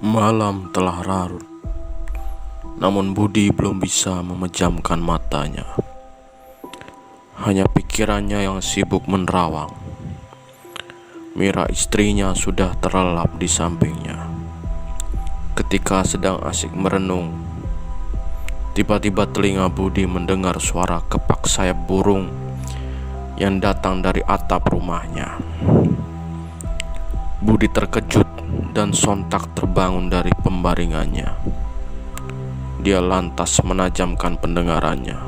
Malam telah larut, namun Budi belum bisa memejamkan matanya. Hanya pikirannya yang sibuk menerawang. Mira, istrinya, sudah terlelap di sampingnya. Ketika sedang asik merenung, tiba-tiba telinga Budi mendengar suara kepak sayap burung yang datang dari atap rumahnya. Budi terkejut dan sontak terbangun dari pembaringannya. Dia lantas menajamkan pendengarannya.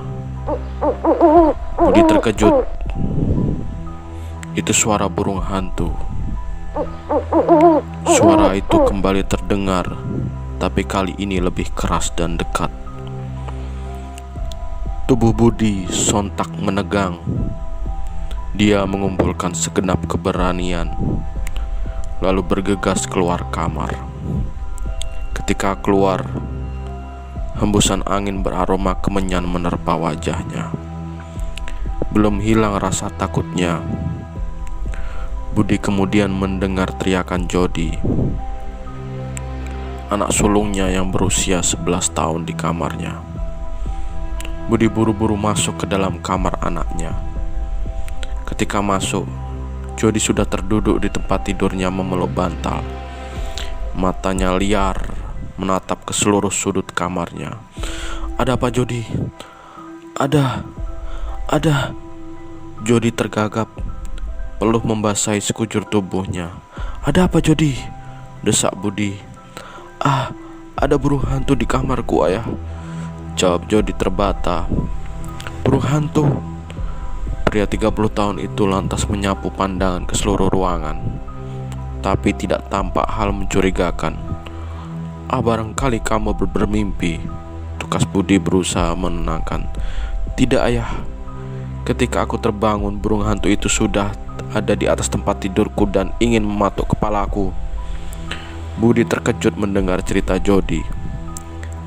Budi terkejut. Itu suara burung hantu. Suara itu kembali terdengar, tapi kali ini lebih keras dan dekat. Tubuh Budi sontak menegang. Dia mengumpulkan segenap keberanian, lalu bergegas keluar kamar. Ketika keluar, hembusan angin beraroma kemenyan menerpa wajahnya. Belum hilang rasa takutnya, Budi kemudian mendengar teriakan Jody, anak sulungnya yang berusia 11 tahun di kamarnya. Budi buru-buru masuk ke dalam kamar anaknya. Ketika masuk, Jody sudah terduduk di tempat tidurnya memeluk bantal. Matanya liar menatap ke seluruh sudut kamarnya. "Ada apa, Jody? Ada. Jody tergagap, peluh membasahi sekujur tubuhnya. "Ada apa, Jody?" desak Budi. Ada burung hantu di kamarku, ayah," jawab Jody terbata. "Burung hantu?" Pria 30 tahun itu lantas menyapu pandangan ke seluruh ruangan, tapi tidak tampak hal mencurigakan. Barangkali kamu bermimpi," tukas Budi berusaha menenangkan. "Tidak, ayah. Ketika aku terbangun, burung hantu itu sudah ada di atas tempat tidurku dan ingin mematuk kepalaku." Budi terkejut mendengar cerita Jody.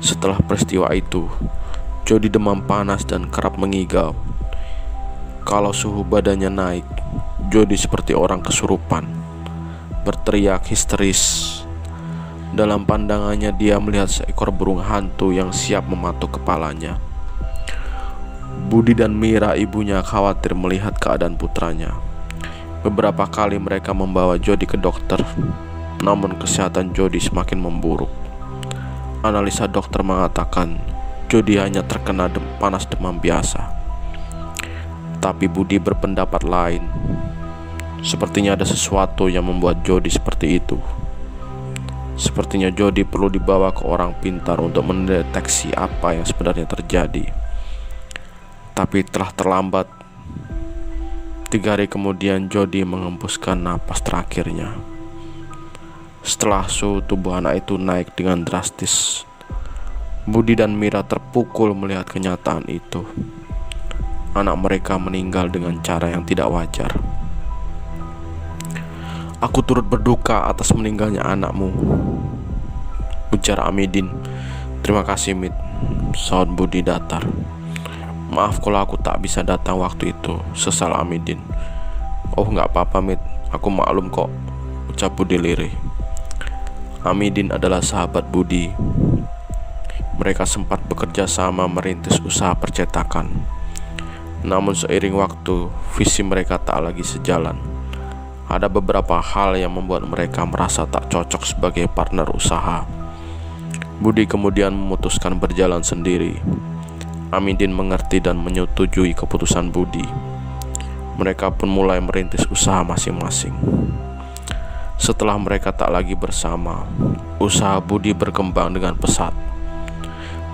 Setelah peristiwa itu, Jody demam panas dan kerap mengigau. Kalau suhu badannya naik, Jody seperti orang kesurupan, berteriak histeris. Dalam pandangannya dia melihat seekor burung hantu yang siap mematuk kepalanya. Budi dan Mira, ibunya, khawatir melihat keadaan putranya. Beberapa kali mereka membawa Jody ke dokter, namun kesehatan Jody semakin memburuk. Analisa dokter mengatakan Jody hanya terkena panas demam biasa. Tapi Budi berpendapat lain. Sepertinya ada sesuatu yang membuat Jody seperti itu. Sepertinya Jody perlu dibawa ke orang pintar untuk mendeteksi apa yang sebenarnya terjadi. Tapi telah terlambat. 3 hari kemudian Jody mengembuskan napas terakhirnya. Setelah suhu tubuh anak itu naik dengan drastis, Budi dan Mira terpukul melihat kenyataan itu. Anak mereka meninggal dengan cara yang tidak wajar. "Aku turut berduka atas meninggalnya anakmu," ujar Amidin. "Terima kasih, Mit," saut Budi datar. "Maaf kalau aku tak bisa datang waktu itu," sesal Amidin. "Oh, gak apa-apa, Mit, aku maklum kok," ucap Budi lirih. Amidin adalah sahabat Budi. Mereka sempat bekerja sama merintis usaha percetakan. Namun seiring waktu, visi mereka tak lagi sejalan. Ada beberapa hal yang membuat mereka merasa tak cocok sebagai partner usaha. Budi kemudian memutuskan berjalan sendiri. Amidin mengerti dan menyetujui keputusan Budi. Mereka pun mulai merintis usaha masing-masing. Setelah mereka tak lagi bersama, usaha Budi berkembang dengan pesat.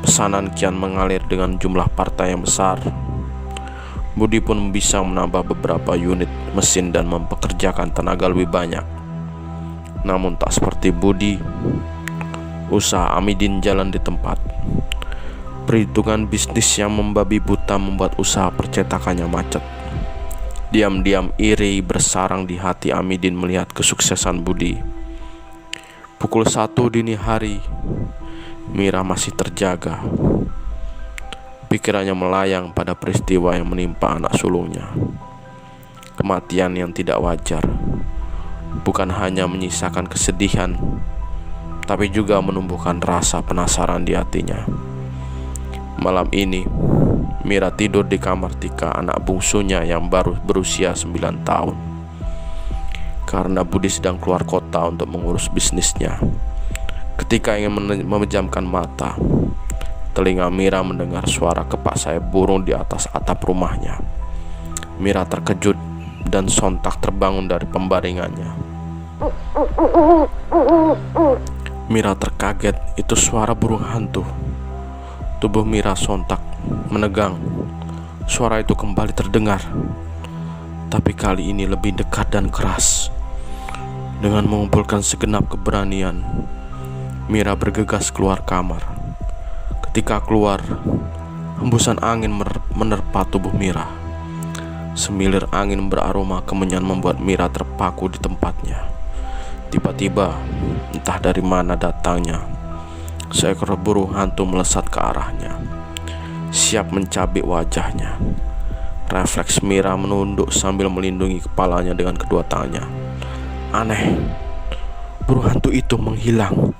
Pesanan kian mengalir dengan jumlah partai yang besar. Budi pun bisa menambah beberapa unit mesin dan mempekerjakan tenaga lebih banyak. Namun tak seperti Budi, usaha Amidin jalan di tempat. Perhitungan bisnis yang membabi buta membuat usaha percetakannya macet. Diam-diam iri bersarang di hati Amidin melihat kesuksesan Budi. Pukul 1 dini hari, Mira masih terjaga. Pikirannya melayang pada peristiwa yang menimpa anak sulungnya. Kematian yang tidak wajar bukan hanya menyisakan kesedihan, tapi juga menumbuhkan rasa penasaran di hatinya. Malam ini, Mira tidur di kamar Tika, anak bungsunya yang baru berusia 9 tahun. Karena Budi sedang keluar kota untuk mengurus bisnisnya. Ketika ingin memejamkan mata, telinga Mira mendengar suara kepak sayap burung di atas atap rumahnya. Mira terkejut dan sontak terbangun dari pembaringannya. Mira terkaget, itu suara burung hantu. Tubuh Mira sontak menegang. Suara itu kembali terdengar, tapi kali ini lebih dekat dan keras. Dengan mengumpulkan segenap keberanian, Mira bergegas keluar kamar. Ketika keluar, hembusan angin menerpa tubuh Mira. Semilir angin beraroma kemenyan membuat Mira terpaku di tempatnya. Tiba-tiba, entah dari mana datangnya, seekor burung hantu melesat ke arahnya, siap mencabik wajahnya. Refleks Mira menunduk sambil melindungi kepalanya dengan kedua tangannya. Aneh, burung hantu itu menghilang.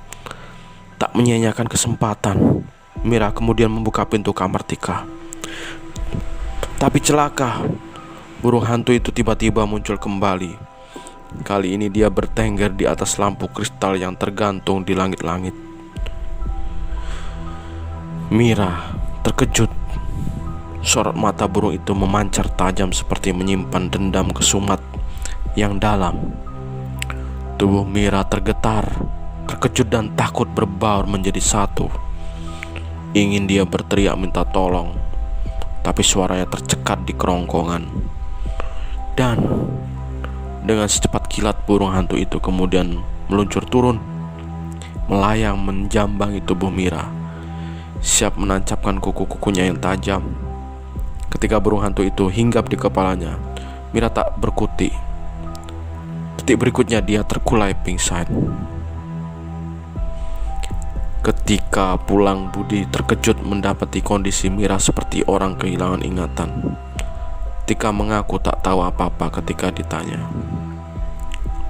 Tak menyia-nyiakan kesempatan, Mira kemudian membuka pintu kamar Tika. Tapi celaka, burung hantu itu tiba-tiba muncul kembali. Kali ini dia bertengger di atas lampu kristal yang tergantung di langit-langit. Mira terkejut. Sorot mata burung itu memancar tajam seperti menyimpan dendam kesumat yang dalam. Tubuh Mira tergetar, terkejut dan takut berbaur menjadi satu. Ingin dia berteriak minta tolong, tapi suaranya tercekat di kerongkongan. Dan dengan secepat kilat burung hantu itu kemudian meluncur turun, melayang menjambangi tubuh Mira, siap menancapkan kuku-kukunya yang tajam. Ketika burung hantu itu hinggap di kepalanya, Mira tak berkutik. Detik berikutnya dia terkulai pingsan. Ketika pulang, Budi terkejut mendapati kondisi Mira seperti orang kehilangan ingatan. Tika mengaku tak tahu apa-apa ketika ditanya.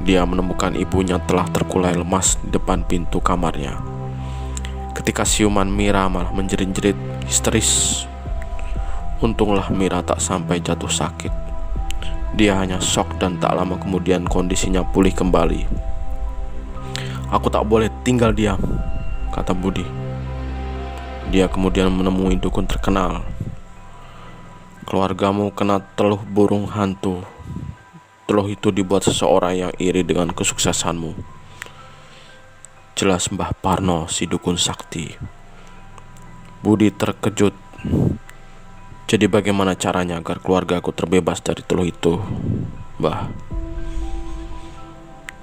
Dia menemukan ibunya telah terkulai lemas di depan pintu kamarnya. Ketika siuman Mira malah menjerit-jerit histeris. Untunglah Mira tak sampai jatuh sakit. Dia hanya shock dan tak lama kemudian kondisinya pulih kembali. Aku tak boleh tinggal diam, kata Budi. Dia kemudian menemui dukun terkenal. Keluargamu kena teluh burung hantu. Teluh itu dibuat seseorang yang iri dengan kesuksesanmu. Jelas Mbah Parno, si dukun sakti. Budi terkejut. Jadi bagaimana caranya agar keluarga aku terbebas dari teluh itu, Mbah?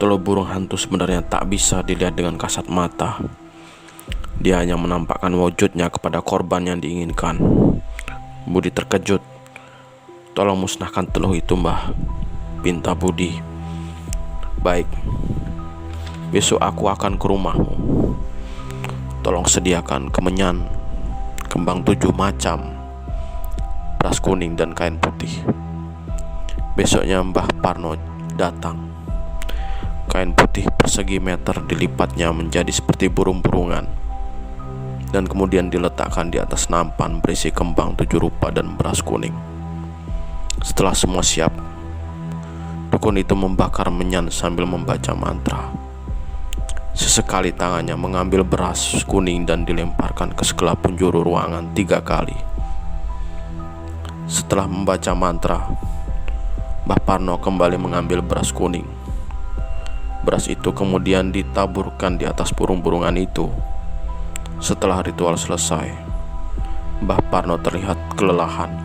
Teluh burung hantu sebenarnya tak bisa dilihat dengan kasat mata. Dia hanya menampakkan wujudnya kepada korban yang diinginkan. Budi terkejut. Tolong musnahkan teluh itu, Mbah, pinta Budi. Baik, besok aku akan ke rumahmu. Tolong sediakan kemenyan, kembang 7 macam, beras kuning dan kain putih. Besoknya Mbah Parno datang. Kain putih persegi meter dilipatnya menjadi seperti burung-burungan, dan kemudian diletakkan di atas nampan berisi kembang 7 rupa dan beras kuning. Setelah semua siap, dukun itu membakar menyan sambil membaca mantra. Sesekali tangannya mengambil beras kuning dan dilemparkan ke segala penjuru ruangan 3 kali. Setelah membaca mantra, Mbah Parno kembali mengambil beras kuning. Beras itu kemudian ditaburkan di atas burung-burungan itu. Setelah ritual selesai, Mbah Parno terlihat kelelahan.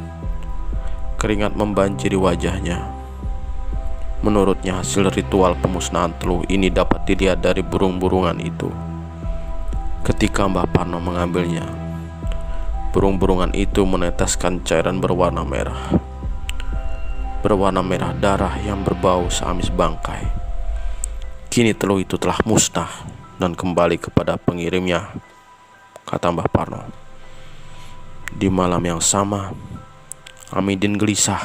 Keringat membanjiri wajahnya. Menurutnya hasil ritual pemusnahan teluh ini dapat dilihat dari burung-burungan itu. Ketika Mbah Parno mengambilnya, burung-burungan itu meneteskan cairan berwarna merah. Berwarna merah darah yang berbau seamis bangkai. Kini teluh itu telah musnah dan kembali kepada pengirimnya, kata Mbah Parno. Di malam yang sama, Amidin gelisah.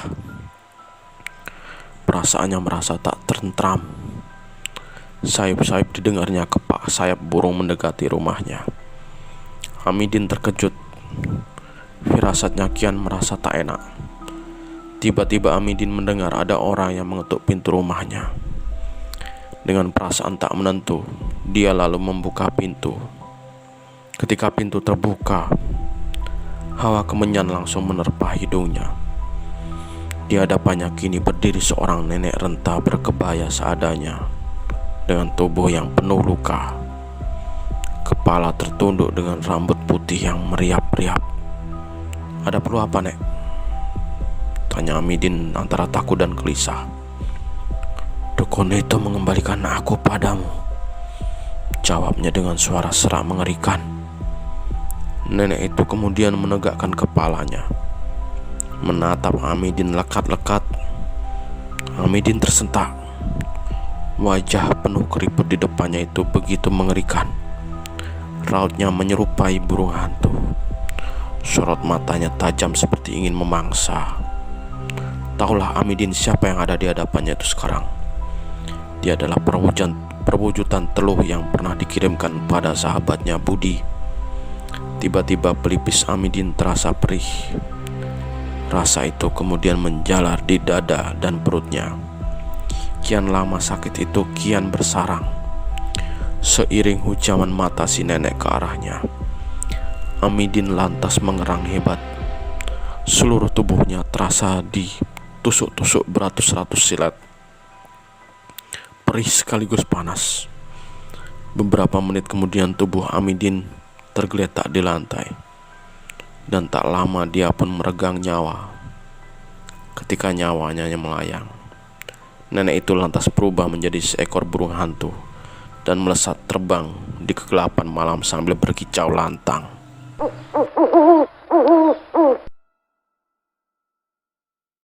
Perasaannya merasa tak tentram. Sayup-sayup didengarnya kepak sayap burung mendekati rumahnya. Amidin terkejut. Firasatnya kian merasa tak enak. Tiba-tiba Amidin mendengar ada orang yang mengetuk pintu rumahnya. Dengan perasaan tak menentu, dia lalu membuka pintu. Ketika pintu terbuka, hawa kemenyan langsung menerpa hidungnya. Di hadapannya kini berdiri seorang nenek renta berkebaya seadanya, dengan tubuh yang penuh luka. Kepala tertunduk dengan rambut putih yang meriap-riap. "Ada perlu apa, Nek?" tanya Amidin antara takut dan gelisah. "Dukun itu mengembalikan aku padamu," jawabnya dengan suara serak mengerikan. Nenek itu kemudian menegakkan kepalanya, menatap Amidin lekat-lekat. Amidin tersentak. Wajah penuh keriput di depannya itu begitu mengerikan. Rautnya menyerupai burung hantu. Sorot matanya tajam seperti ingin memangsa. Tahulah Amidin siapa yang ada di hadapannya itu sekarang. Dia adalah perwujudan teluh yang pernah dikirimkan pada sahabatnya Budi. Tiba-tiba pelipis Amidin terasa perih. Rasa itu kemudian menjalar di dada dan perutnya. Kian lama sakit itu kian bersarang. Seiring hujaman mata si nenek ke arahnya, Amidin lantas mengerang hebat. Seluruh tubuhnya terasa ditusuk-tusuk beratus-ratus silat. Perih sekaligus panas. Beberapa menit kemudian tubuh Amidin tergeletak di lantai. Dan tak lama dia pun meregang nyawa. Ketika nyawanya melayang, nenek itu lantas berubah menjadi seekor burung hantu dan melesat terbang di kegelapan malam sambil berkicau lantang.